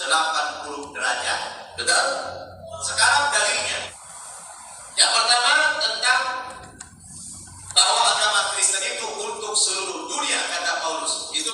180 derajat. Betul? Sekarang dalilnya. Yang pertama tentang bahwa agama Kristen itu untuk seluruh dunia, kata Paulus. Itu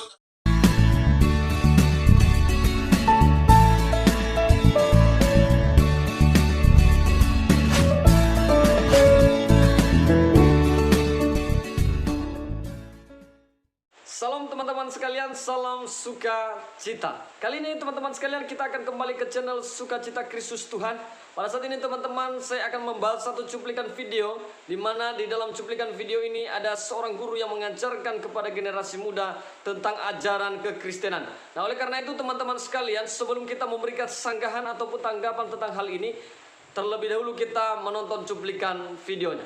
Salam teman-teman sekalian, salam sukacita. Kali ini teman-teman sekalian kita akan kembali ke channel Sukacita Kristus Tuhan. Pada saat ini teman-teman saya akan membahas satu cuplikan video, di mana di dalam cuplikan video ini ada seorang guru yang mengajarkan kepada generasi muda tentang ajaran kekristenan. Nah, oleh karena itu teman-teman sekalian, sebelum kita memberikan sanggahan ataupun tanggapan tentang hal ini, terlebih dahulu kita menonton cuplikan videonya.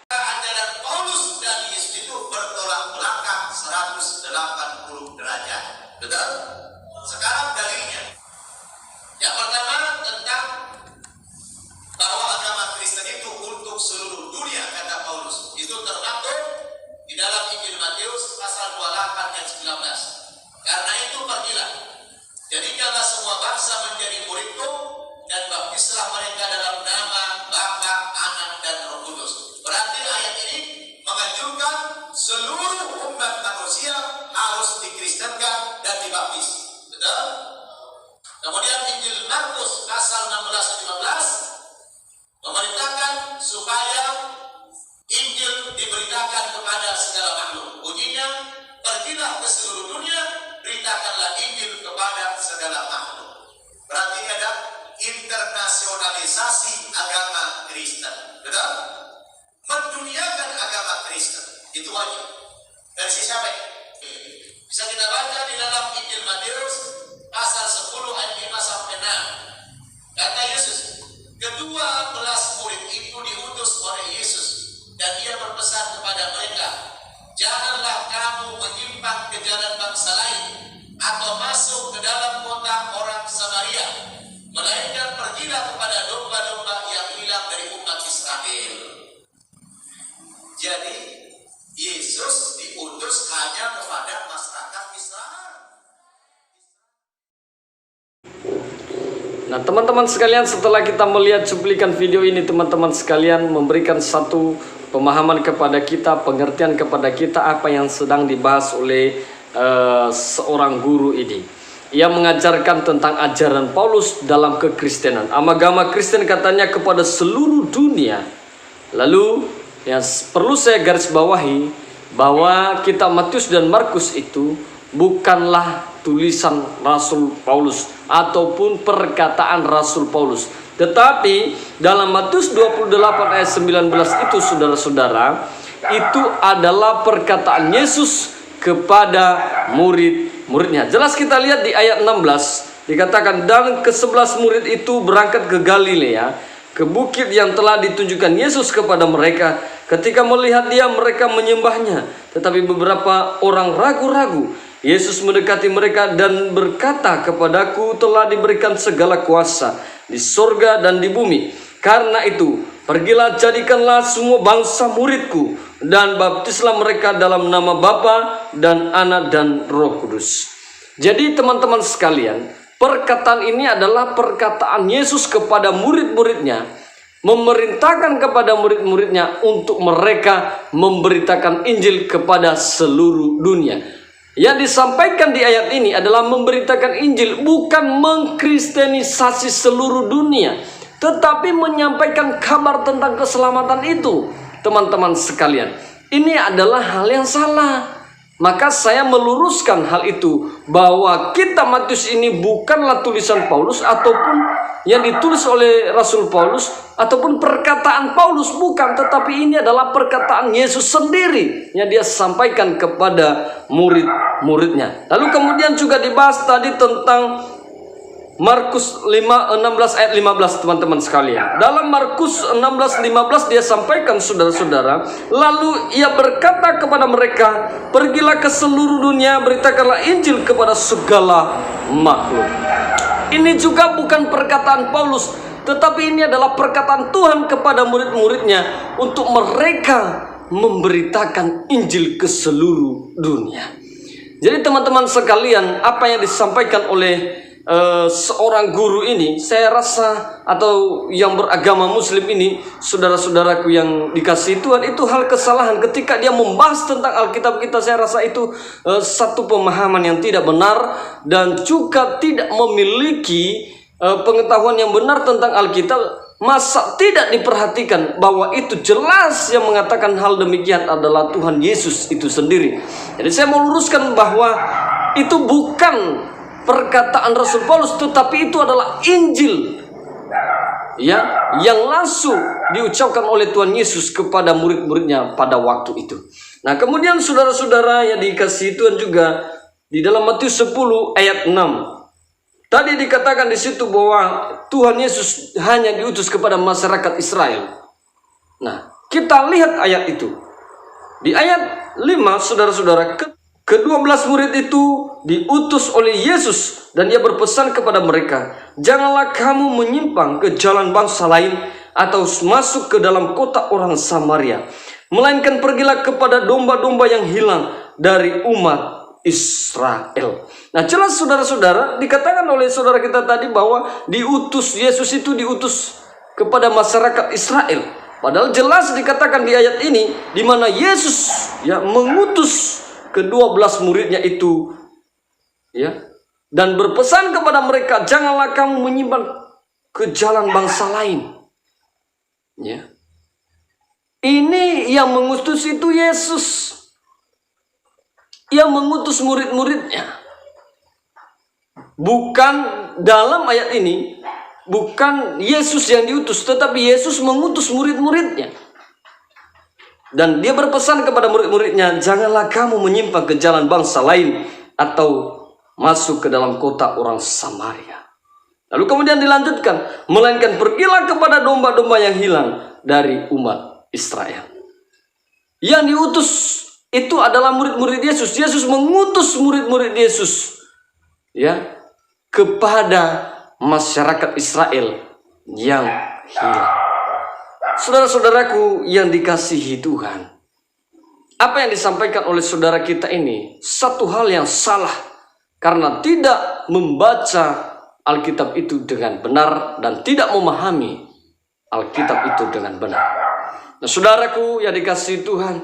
ajaran Paulus dan Yesus itu bertolak belakang 180 derajat. Betul? Sekarang dalilnya. Yang pertama tentang bahwa agama Kristen itu untuk seluruh dunia, kata Paulus. Itu termaktub di dalam Injil Matius pasal 28 ayat 19. Karena itu pergilah, jadikanlah semua bangsa menjadi muridku dan baptislah mereka dalam nama Bapa, Anak, dan Roh Kudus. Berarti ayat ini menganjurkan seluruh umat manusia harus dikristenkan dan dibaptis. Betul? Kemudian Injil Markus pasal 16-15 memerintahkan supaya Injil diberitakan kepada segala makhluk. Bunyinya, pergilah ke seluruh dunia, beritakanlah Injil kepada segala makhluk. Berarti ini ada internasionalisasi agama Kristen. Betul? Menduniakan agama Kristen itu wajib. Versi siapa? Bisa kita baca di dalam Injil Matius pasal 10 ayat 5-6. Kata Yesus, kedua belas murid itu diutus oleh Yesus dan ia berpesan kepada mereka, janganlah kamu menyimpang ke jalan bangsa lain atau masuk ke dalam kota orang Samaria, melainkan pergilah kepada domba-domba yang hilang dari umat Israel. Jadi Yesus diutus hanya kepada masyarakat Israel. Nah teman-teman sekalian, setelah kita melihat cuplikan video ini, teman-teman sekalian memberikan satu pemahaman kepada kita, pengertian kepada kita apa yang sedang dibahas oleh seorang guru ini. Ia mengajarkan tentang ajaran Paulus dalam kekristenan. Agama Kristen katanya kepada seluruh dunia. Lalu yang perlu saya garis bawahi bahwa kitab Matius dan Markus itu bukanlah tulisan Rasul Paulus ataupun perkataan Rasul Paulus. Tetapi dalam Matius 28 ayat 19 itu saudara-saudara, itu adalah perkataan Yesus kepada murid-muridnya. Jelas kita lihat di ayat 16 dikatakan, dan ke-11 murid itu berangkat ke Galilea, ke bukit yang telah ditunjukkan Yesus kepada mereka. Ketika melihat dia, mereka menyembahnya, tetapi beberapa orang ragu-ragu. Yesus mendekati mereka dan berkata, kepadaku telah diberikan segala kuasa di sorga dan di bumi. Karena itu, pergilah jadikanlah semua bangsa muridku dan baptislah mereka dalam nama Bapa dan Anak dan Roh Kudus. Jadi teman-teman sekalian, perkataan ini adalah perkataan Yesus kepada murid-muridnya, memerintahkan kepada murid-muridnya untuk mereka memberitakan Injil kepada seluruh dunia. Yang disampaikan di ayat ini adalah memberitakan Injil, bukan mengkristenisasi seluruh dunia, tetapi menyampaikan kabar tentang keselamatan itu. Teman-teman sekalian, ini adalah hal yang salah. Maka saya meluruskan hal itu, bahwa kitab Matius ini bukanlah tulisan Paulus ataupun yang ditulis oleh Rasul Paulus ataupun perkataan Paulus, bukan, tetapi ini adalah perkataan Yesus sendiri yang dia sampaikan kepada murid-muridnya. Lalu kemudian juga dibahas tadi tentang Markus 16 ayat 15 teman-teman sekalian. Dalam Markus 16:15 dia sampaikan saudara-saudara, lalu ia berkata kepada mereka, pergilah ke seluruh dunia, beritakanlah Injil kepada segala makhluk. Ini juga bukan perkataan Paulus, tetapi ini adalah perkataan Tuhan kepada murid-muridnya untuk mereka memberitakan Injil ke seluruh dunia. Jadi teman-teman sekalian, apa yang disampaikan oleh seorang guru ini, saya rasa, atau yang beragama Muslim ini, saudara-saudaraku yang dikasihi Tuhan, itu hal kesalahan ketika dia membahas tentang Alkitab kita. Saya rasa itu satu pemahaman yang tidak benar dan juga tidak memiliki pengetahuan yang benar tentang Alkitab. Masa tidak diperhatikan bahwa itu jelas yang mengatakan hal demikian adalah Tuhan Yesus itu sendiri. Jadi saya mau luruskan bahwa itu bukan perkataan Rasul Paulus, tetapi itu adalah Injil, ya, yang langsung diucapkan oleh Tuhan Yesus kepada murid-muridnya pada waktu itu. Nah, kemudian saudara-saudara yang dikasihi Tuhan juga, di dalam Matius 10 ayat 6, tadi dikatakan di situ bahwa Tuhan Yesus hanya diutus kepada masyarakat Israel. Nah, kita lihat ayat itu. Di ayat 5, saudara-saudara, ke-12 murid itu diutus oleh Yesus dan dia berpesan kepada mereka, janganlah kamu menyimpang ke jalan bangsa lain atau masuk ke dalam kota orang Samaria, melainkan pergilah kepada domba-domba yang hilang dari umat Israel. Nah, jelas saudara-saudara, dikatakan oleh saudara kita tadi bahwa diutus, Yesus itu diutus kepada masyarakat Israel. Padahal jelas dikatakan di ayat ini, di mana Yesus ya mengutus ke-12 muridnya itu, ya, dan berpesan kepada mereka, janganlah kamu menyimpang ke jalan bangsa lain. Ya. Ini yang mengutus itu Yesus, yang mengutus murid-muridnya. Bukan dalam ayat ini, bukan Yesus yang diutus, tetapi Yesus mengutus murid-muridnya. Dan dia berpesan kepada murid-muridnya, janganlah kamu menyimpang ke jalan bangsa lain atau masuk ke dalam kota orang Samaria. Lalu kemudian dilanjutkan, melainkan pergilah kepada domba-domba yang hilang dari umat Israel. Yang diutus itu adalah murid-murid Yesus. Yesus mengutus murid-murid Yesus, ya, kepada masyarakat Israel yang hilang. Saudara-saudaraku yang dikasihi Tuhan, apa yang disampaikan oleh saudara kita ini satu hal yang salah, karena tidak membaca Alkitab itu dengan benar dan tidak memahami Alkitab itu dengan benar. Nah, saudaraku yang dikasihi Tuhan,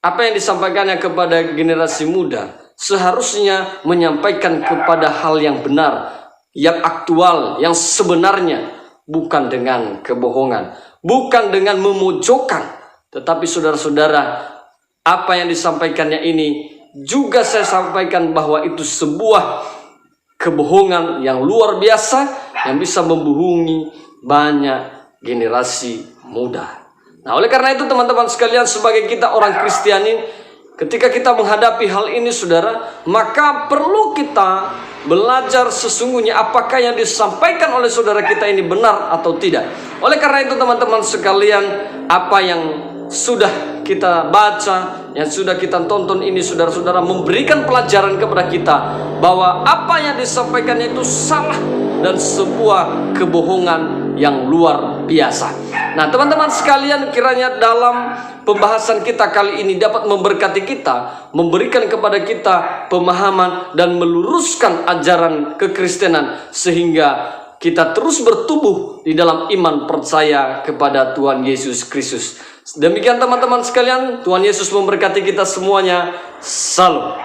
apa yang disampaikannya kepada generasi muda seharusnya menyampaikan kepada hal yang benar, yang aktual, yang sebenarnya, bukan dengan kebohongan, bukan dengan memojokkan. Tetapi saudara-saudara, apa yang disampaikannya ini juga saya sampaikan bahwa itu sebuah kebohongan yang luar biasa yang bisa membohongi banyak generasi muda. Nah, oleh karena itu teman-teman sekalian, sebagai kita orang Kristiani, ketika kita menghadapi hal ini saudara, maka perlu kita belajar sesungguhnya apakah yang disampaikan oleh saudara kita ini benar atau tidak. Oleh karena itu teman-teman sekalian, apa yang sudah kita baca, yang sudah kita tonton ini, saudara-saudara, memberikan pelajaran kepada kita bahwa apa yang disampaikan itu salah dan sebuah kebohongan yang luar biasa. Nah, teman-teman sekalian, kiranya dalam pembahasan kita kali ini dapat memberkati kita, memberikan kepada kita pemahaman dan meluruskan ajaran kekristenan sehingga kita terus bertumbuh di dalam iman percaya kepada Tuhan Yesus Kristus. Demikian teman-teman sekalian, Tuhan Yesus memberkati kita semuanya. Salam.